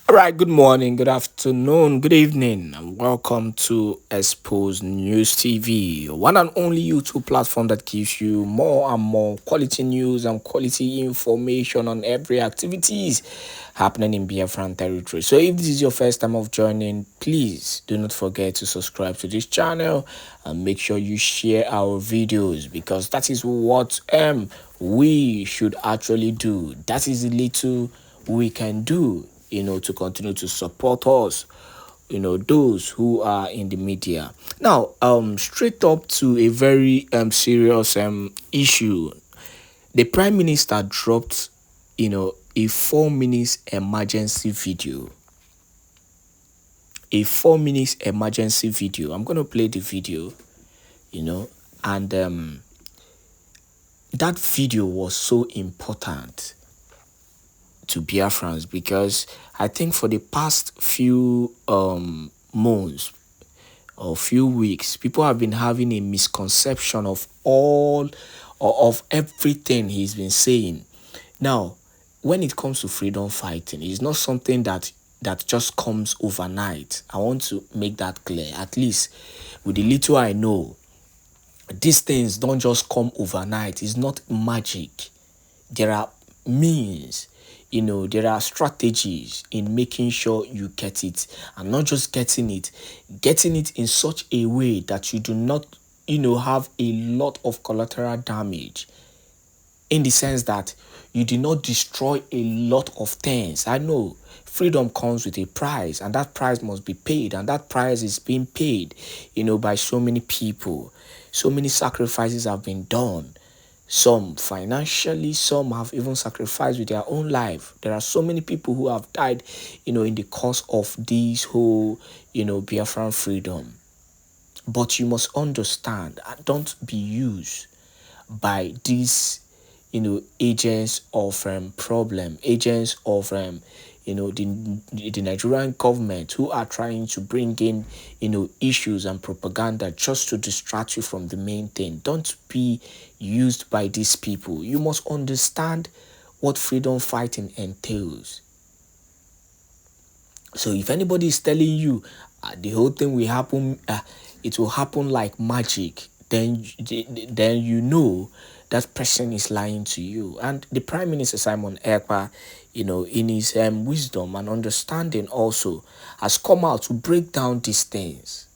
All right, good morning, good afternoon, good evening, and welcome to Expose News TV, one and only YouTube platform that gives you more and more quality news and quality information on every activities happening in Biafran territory. So, if this is your first time of joining, please do not forget to subscribe to this channel and make sure you share our videos because that is what we should actually do. That is the little we can do to continue to support us, those who are in the media. Now, straight up to a very serious issue. The Prime Minister dropped, a 4 minutes emergency video. A 4 minutes emergency video. I'm gonna play the video, and that video was so important to Biafrans because I think for the past few months or few weeks, people have been having a misconception of all or of everything he's been saying. Now, when it comes to freedom fighting, it's not something that just comes overnight. I want to make that clear. At least with the little I know, these things don't just come overnight. It's not magic. There are means, there are strategies in making sure you get it, and not just getting it in such a way that you do not have a lot of collateral damage, in the sense that you do not destroy a lot of things. I know freedom comes with a price, and that price must be paid, and that price is being paid by so many people. So many sacrifices have been done, some financially, some have even sacrificed with their own life. There are so many people who have died, in the course of this whole, Biafran freedom. But you must understand, don't be used by these, agents of problem, agents of the Nigerian government, who are trying to bring in issues and propaganda just to distract you from the main thing. Don't be used by these people. You must understand what freedom fighting entails. So if anybody is telling you the whole thing will happen, it will happen like magic, then you know that person is lying to you. And the Prime Minister Simon Èkpá, in his wisdom and understanding also, has come out to break down these things.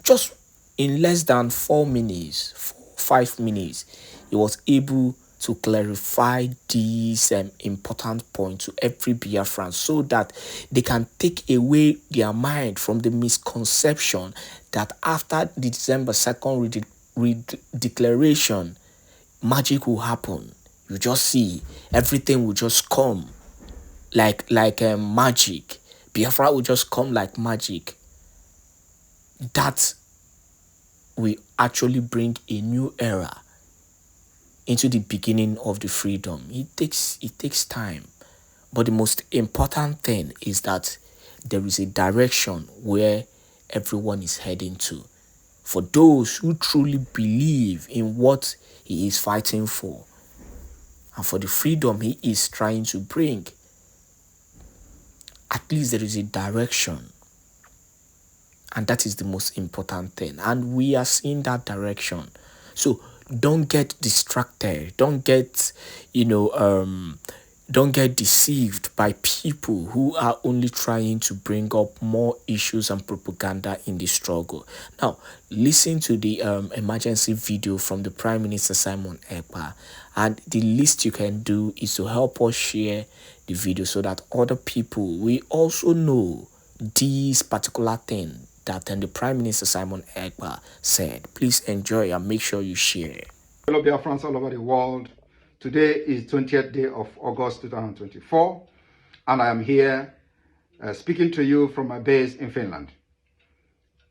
Just in less than 4 minutes, 5 minutes, he was able to clarify these important points to every Biafran, so that they can take away their mind from the misconception that after the December 2nd declaration, magic will happen. You just see everything will just come like magic. Biafra will just come like magic. That will actually bring a new era into the beginning of the freedom. It takes time. But the most important thing is that there is a direction where everyone is heading to. For those who truly believe in what he is fighting for, and for the freedom he is trying to bring, at least there is a direction. And that is the most important thing. And we are seeing that direction. So don't get distracted. Don't get, don't get deceived by people who are only trying to bring up more issues and propaganda in the struggle. Now, listen to the emergency video from the Prime Minister Simon Èkpá, and the least you can do is to help us share the video so that other people will also know this particular thing that the Prime Minister Simon Èkpá said. Please enjoy and make sure you share. Hello, Biafrans all over the world. Today is 20th day of August 2024, and I am here speaking to you from my base in Finland.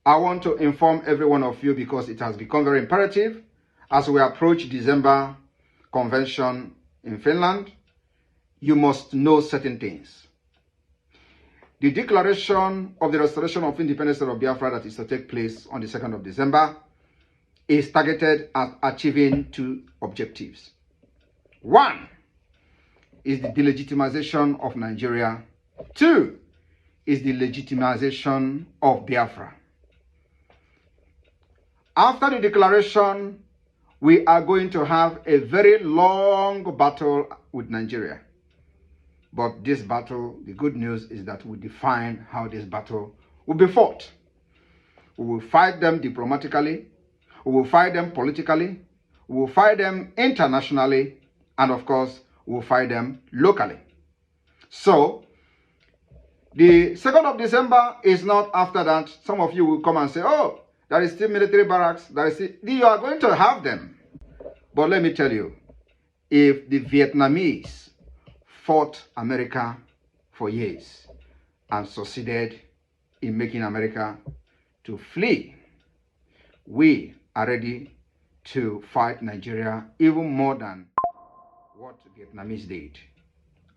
I want to inform every one of you, because it has become very imperative as we approach December convention in Finland. You must know certain things. The declaration of the restoration of independence of Biafra that is to take place on the 2nd of December is targeted at achieving two objectives. One is the delegitimization of Nigeria Two is the legitimization of Biafra. After the declaration, we are going to have a very long battle with Nigeria. But this battle, the good news is that we define how this battle will be fought. We will fight them diplomatically, we will fight them politically, we will fight them internationally, and of course, we will fight them locally. So, the 2nd of December is not after that. Some of you will come and say, oh, there is still military barracks. You are going to have them. But let me tell you, if the Vietnamese fought America for years and succeeded in making America to flee, we are ready to fight Nigeria even more than what Vietnamese did.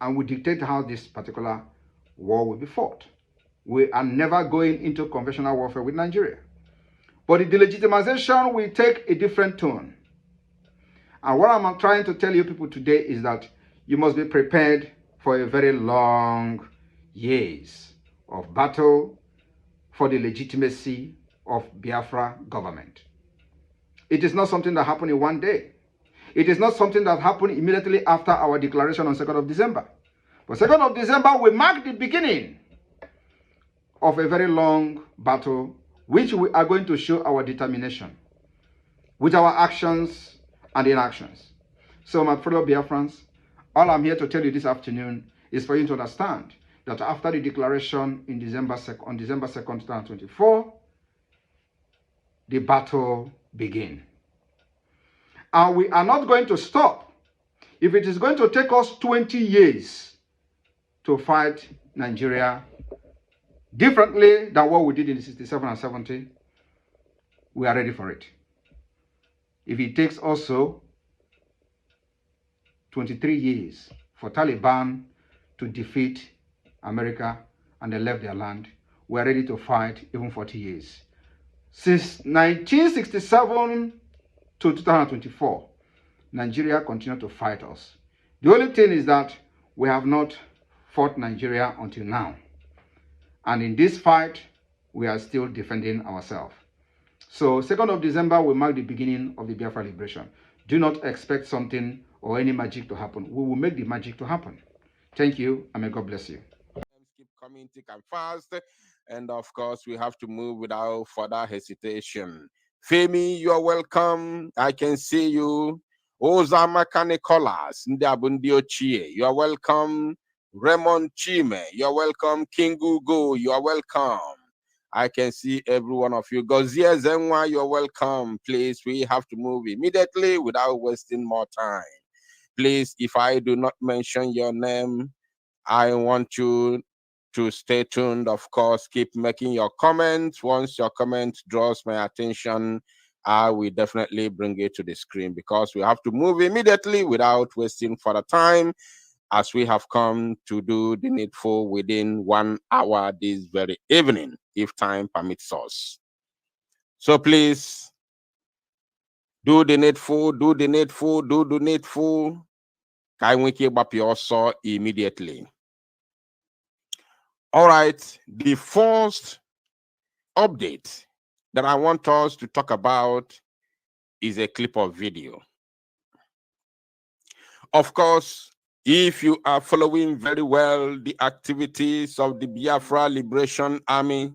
And we dictate how this particular war will be fought. We are never going into conventional warfare with Nigeria. But the delegitimization will take a different tone. And what I'm trying to tell you people today is that you must be prepared for a very long years of battle for the legitimacy of Biafra government. It is not something that happened in one day. It is not something that happened immediately after our declaration on 2nd of December. But 2nd of December will mark the beginning of a very long battle, which we are going to show our determination with our actions and inactions. So my fellow Biafrans, all I'm here to tell you this afternoon is for you to understand that after the declaration on December 2nd, 2024, the battle begins. And we are not going to stop. If it is going to take us 20 years to fight Nigeria differently than what we did in 67 and 70, we are ready for it. If it takes also 23 years for Taliban to defeat America and they left their land, we are ready to fight even 40 years. Since 1967 to 2024, Nigeria continued to fight us. The only thing is that we have not fought Nigeria until now. And in this fight, we are still defending ourselves. So 2nd of December will mark the beginning of the Biafra liberation. Do not expect something or any magic to happen. We will make the magic to happen. Thank you, and may God bless you. Keep coming thick and fast. And of course, we have to move without further hesitation. Femi, you are welcome. I can see you. Ozama Kanikolas, Ndabundi Ochie, you are welcome. Raymond Chime, you are welcome. Kingugo, you are welcome. I can see every one of you. Gozia Zenwa, you're welcome. Please, we have to move immediately without wasting more time. Please, if I do not mention your name, I want you to stay tuned. Of course, keep making your comments. Once your comment draws my attention, I will definitely bring it to the screen because we have to move immediately without wasting further time, as we have come to do the needful within 1 hour this very evening, if time permits us. So please, do the needful, do the needful, do the needful. Kaiwiki Bapi also immediately. All right, the first update that I want us to talk about is a clip of video. Of course, if you are following very well the activities of the Biafra Liberation Army,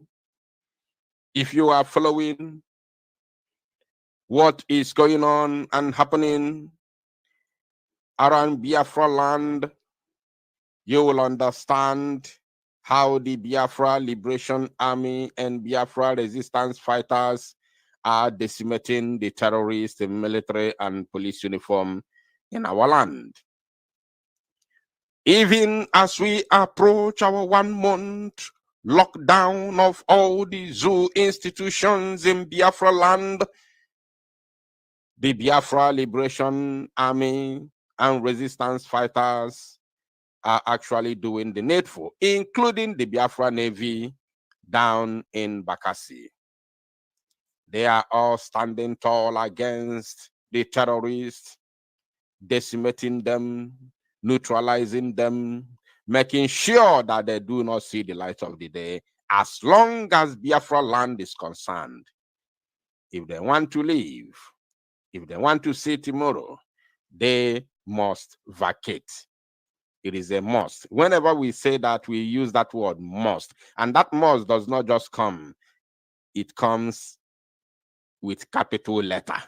if you are following what is going on and happening around Biafra land, you will understand how the Biafra Liberation Army and Biafra resistance fighters are decimating the terrorists in military and police uniform in our land. Even as we approach our 1 month lockdown of all the zoo institutions in Biafra land, the Biafra Liberation Army and resistance fighters are actually doing the needful, including the Biafra Navy down in Bakassi. They are all standing tall against the terrorists, decimating them, neutralizing them, making sure that they do not see the light of the day as long as Biafra land is concerned. If they want to leave, if they want to see tomorrow, they must vacate. It is a must. Whenever we say that, we use that word must. And that must does not just come. It comes with capital letter.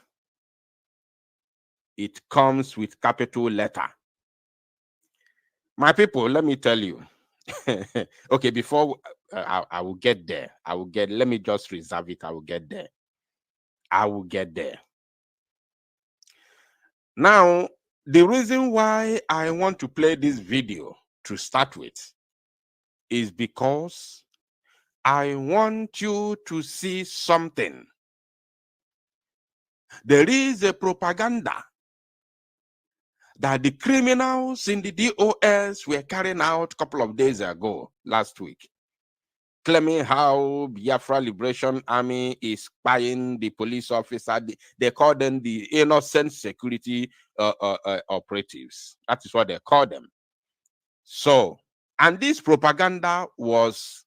It comes with capital letter. My people, let me tell you. Okay, before I will get there. Let me just reserve it. I will get there. I will get there. Now, the reason why I want to play this video to start with is because I want you to see something. There is a propaganda that the criminals in the DOS were carrying out a couple of days ago, last week, claiming how Biafra Liberation Army is spying the police officer. They call them the innocent security operatives. That is what they call them. So, and this propaganda was,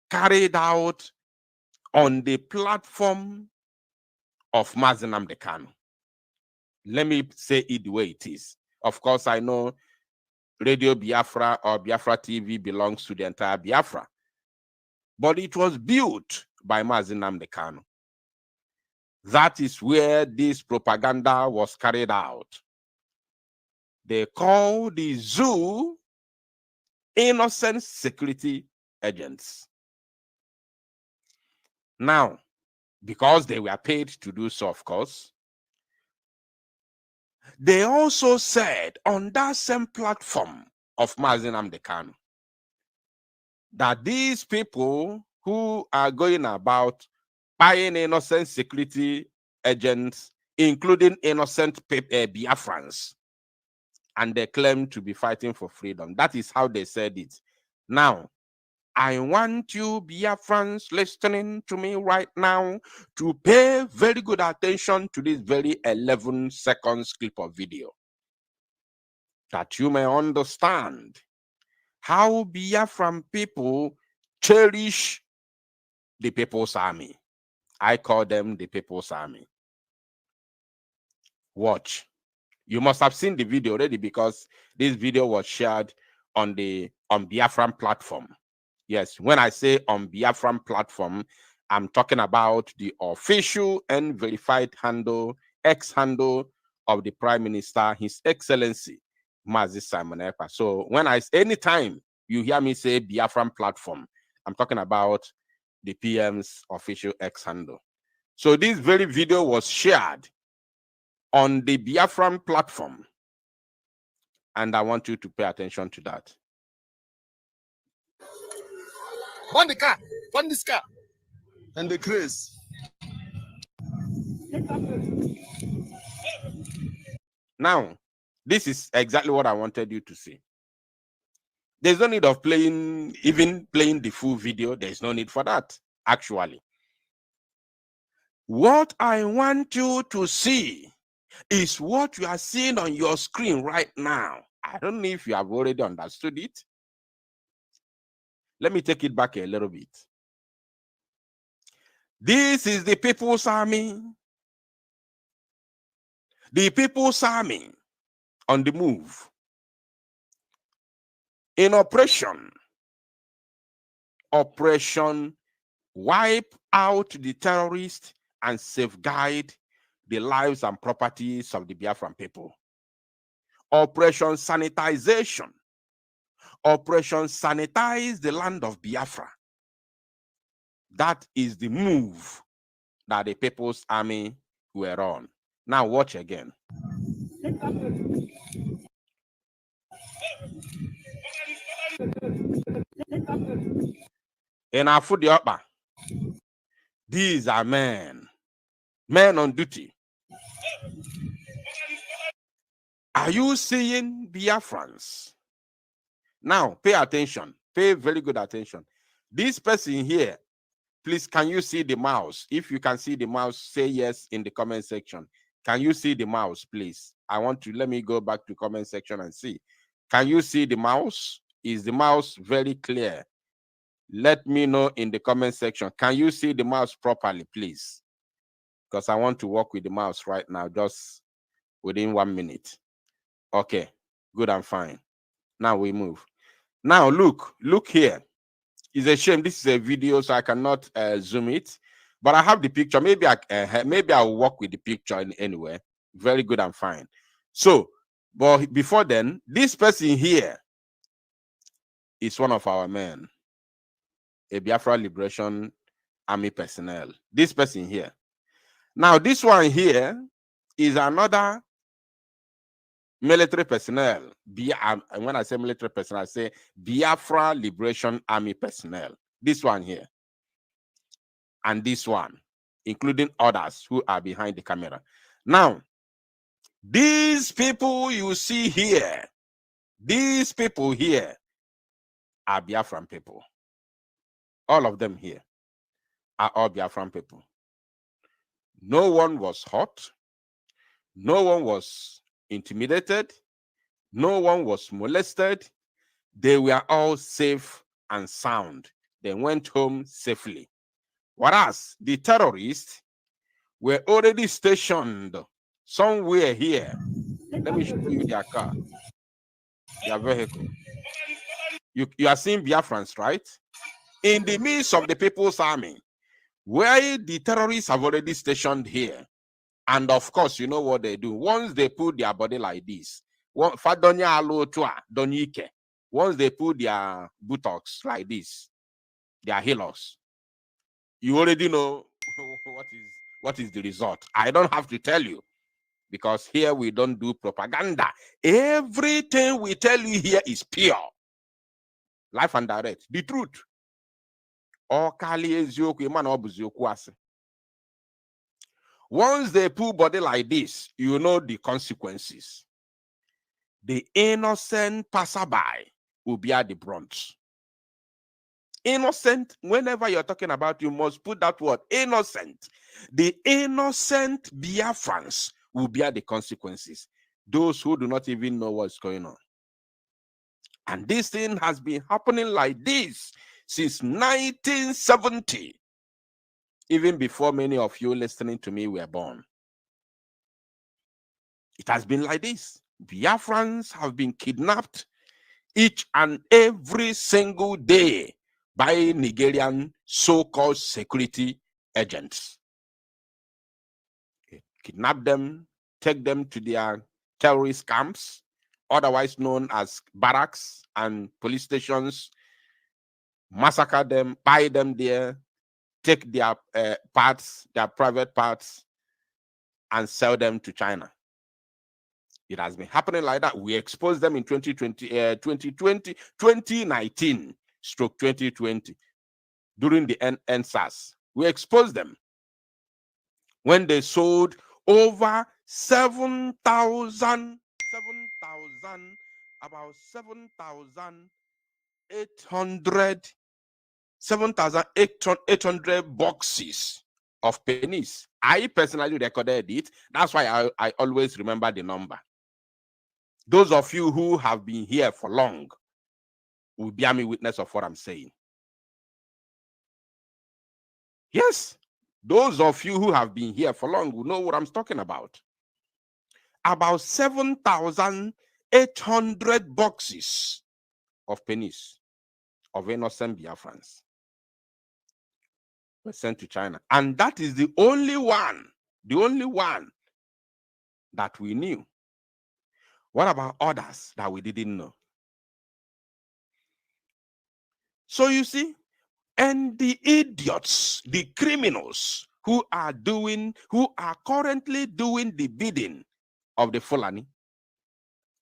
carried out on the platform of Mazi Nnamdi Kanu. Let me say it the way it is. Of course, I know Radio Biafra or Biafra TV belongs to the entire Biafra, but it was built by Mazi Nnamdi Kanu. That is where this propaganda was carried out. They call the zoo innocent security agents. Now, because they were paid to do so, of course, they also said on that same platform of Mazi Nnamdi Kanu that these people who are going about buying innocent security agents, including innocent Biafrans, and they claim to be fighting for freedom. That is how they said it. Now, I want you Biafrans listening to me right now to pay very good attention to this very 11-second clip of video, that you may understand how Biafran people cherish the People's Army. I call them the People's Army. Watch. You must have seen the video already because this video was shared on the Biafran platform. Yes, when I say on Biafran platform, I'm talking about the official and verified handle, X handle of the Prime Minister, His Excellency, Mazi Simon Èkpá. So anytime you hear me say Biafran platform, I'm talking about the PM's official X handle. So this very video was shared on the Biafran platform, and I want you to pay attention to that. Burn the car, burn this car, and the grace. Now, this is exactly what I wanted you to see. There's no need of even playing the full video. There's no need for that, actually. What I want you to see is what you are seeing on your screen right now. I don't know if you have already understood it. Let me take it back a little bit. This is the People's Army. The People's Army on the move. In Operation Wipe Out the Terrorists and Safeguard the lives and properties of the Biafran people. Operation Sanitization. Operation Sanitize the Land of Biafra. That is the move that the People's Army were on. Now watch again. In Afudiopa, these are men on duty. Are you seeing Biafrans? Now, pay attention. Pay very good attention. This person here, please, can you see the mouse? If you can see the mouse, say yes in the comment section. Can you see the mouse, please? Let me go back to comment section and see. Can you see the mouse? Is the mouse very clear? Let me know in the comment section. Can you see the mouse properly, please? Because I want to work with the mouse right now, just within 1 minute. Okay, good and fine. Now we move. Now look here. It's a shame this is a video, so I cannot zoom it. But I have the picture. Maybe I'll work with the picture anyway. Very good and fine. So, but before then, this person here is one of our men, a Biafra Liberation Army personnel. This person here. Now, this one here is another military personnel. And when I say military personnel, I say Biafra Liberation Army personnel. This one here. And this one, including others who are behind the camera. Now, these people you see here, these people here are Biafran people. All of them here are all Biafran people. No one was hurt. No one was intimidated. No one was molested. They were all safe and sound. They went home safely. Whereas the terrorists were already stationed somewhere here. Let me show you their car, their vehicle. You are seeing Biafrans, right? In the midst of the People's Army, where the terrorists have already stationed here. And of course, you know what they do. Once they put their body like this, once they put their buttocks like this, their halos, you already know what is the result. I don't have to tell you, because here we don't do propaganda. Everything we tell you here is pure, life and direct, the truth. Once they put body like this, you know the consequences. The innocent passerby will bear the brunt. Innocent, whenever you're talking about, you must put that word, innocent. The innocent Biafrans will bear the consequences. Those who do not even know what's going on. And this thing has been happening like this since 1970. Even before many of you listening to me were born. It has been like this. Biafrans have been kidnapped each and every single day by Nigerian so-called security agents. They kidnap them, take them to their terrorist camps, otherwise known as barracks and police stations, massacre them, buy them there, take their parts, their private parts, and sell them to China. It has been happening like that. We exposed them in 2019, stroke 2020, during the NSAS. We exposed them when they sold over 7,800 boxes of pennies. I personally recorded it. That's why I always remember the number. Those of you who have been here for long will bear me witness of what I'm saying. Yes, those of you who have been here for long will know what I'm talking about. About 7,800 boxes of pennies of innocent Biafrans were sent to China. And that is the only one that we knew. What about others that we didn't know? So you see, and the idiots, the criminals who are currently doing the bidding of the Fulani,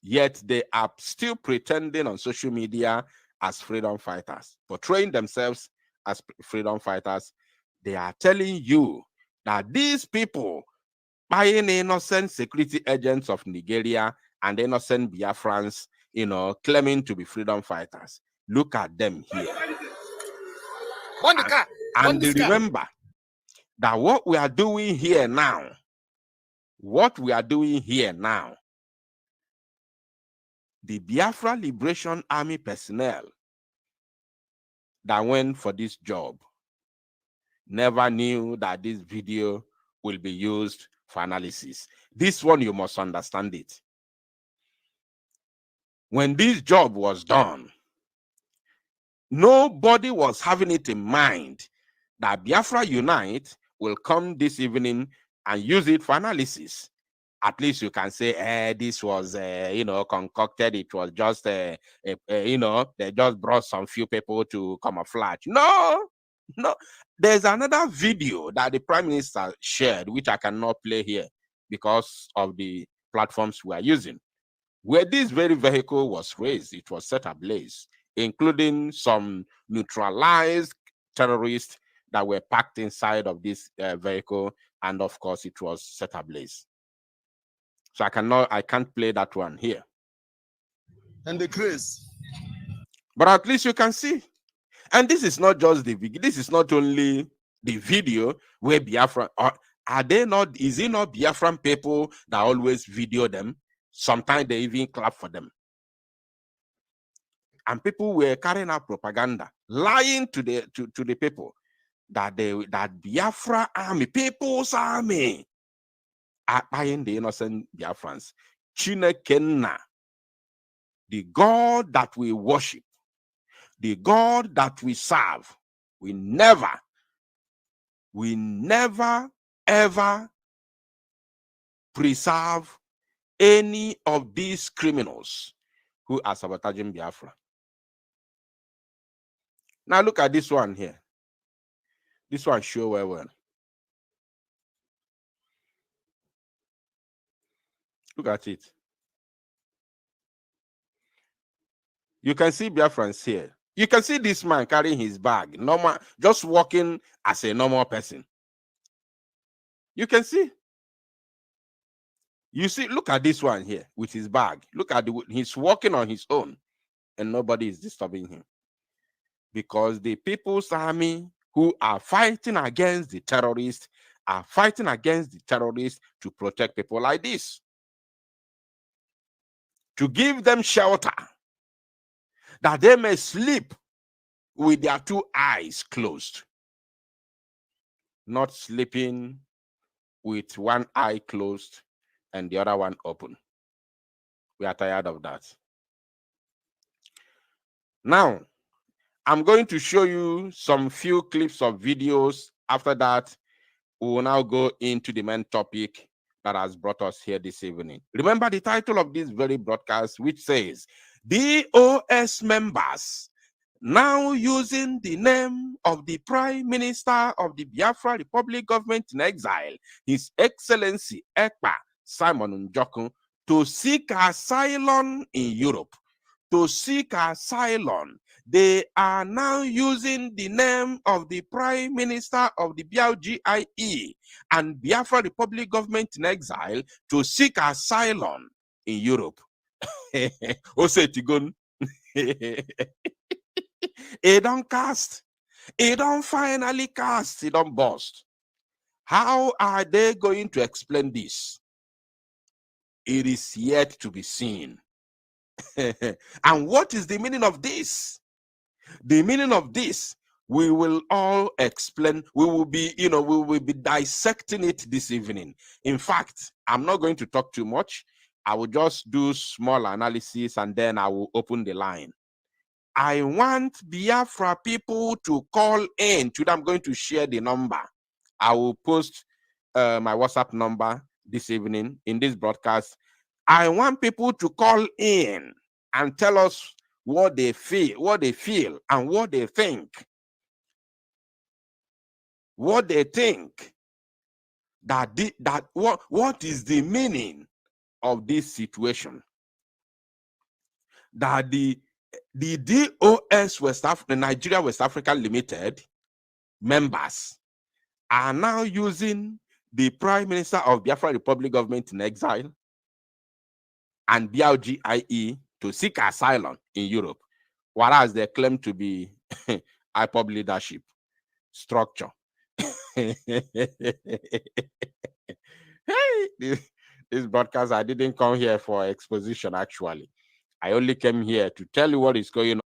yet they are still pretending on social media as freedom fighters, portraying themselves as freedom fighters. They are telling you that these people, buying innocent security agents of Nigeria and innocent Biafrans, claiming to be freedom fighters. Look at them here. And remember that what we are doing here now, the Biafra Liberation Army personnel that went for this job never knew that this video will be used for analysis. This one, you must understand it. When this job was done, nobody was having it in mind that Biafra Unite will come this evening and use it for analysis. At least you can say, this was, concocted. It was just, they just brought some few people to camouflage. No. There's another video that the Prime Minister shared, which I cannot play here because of the platforms we are using, where this very vehicle was raised. It was set ablaze, including some neutralized terrorists that were packed inside of this vehicle, and of course it was set ablaze. So I can't play that one here. And the grace. But at least you can see. And this is not just the video. This is not only the video where Biafra, are they not, is it not Biafran people that always video them? Sometimes they even clap for them. And people were carrying out propaganda, lying to the people that Biafra army, people's army, are buying the innocent Biafrans. Chinekenna, the God that we worship, the God that we serve, we never ever preserve any of these criminals who are sabotaging Biafra. Now look at this one here. This one show well. Look at it. You can see Biafrans here. You can see this man carrying his bag, normal, just walking as a normal person. You can see. You see, look at this one here with his bag. Look at he's walking on his own, and nobody is disturbing him. Because the People's Army who are fighting against the terrorists are fighting against the terrorists to protect people like this, to give them shelter, that they may sleep with their two eyes closed, not sleeping with one eye closed and the other one open. We are tired of that. Now, I'm going to show you some few clips of videos. After that, we will now go into the main topic that has brought us here this evening. Remember the title of this very broadcast, which says, DOS members now using the name of the Prime Minister of the Biafra Republic government in exile, His Excellency Èkpá Simon Njoku, to seek asylum in Europe. To seek asylum. They are now using the name of the Prime Minister of the BLGIE and Biafra Republic government in exile to seek asylum in Europe. Osetigon. It don't cast. It don't finally cast. It don't bust. How are they going to explain this? It is yet to be seen. And what is the meaning of this? The meaning of this, we will all explain. We will be, we will be dissecting it this evening. In fact, I'm not going to talk too much. I will just do small analysis and then I will open the line. I want Biafra people to call in. Today I'm going to share the number. I will post my WhatsApp number this evening in this broadcast. I want people to call in and tell us what they feel, and what they think. What they think what is the meaning of this situation? That the DOS the Nigeria West Africa Limited members are now using the Prime Minister of Biafra Republic government in exile and BLGIE to seek asylum in Europe, whereas they claim to be IPOB leadership structure. Hey, this broadcast, I didn't come here for exposition, actually. I only came here to tell you what is going on.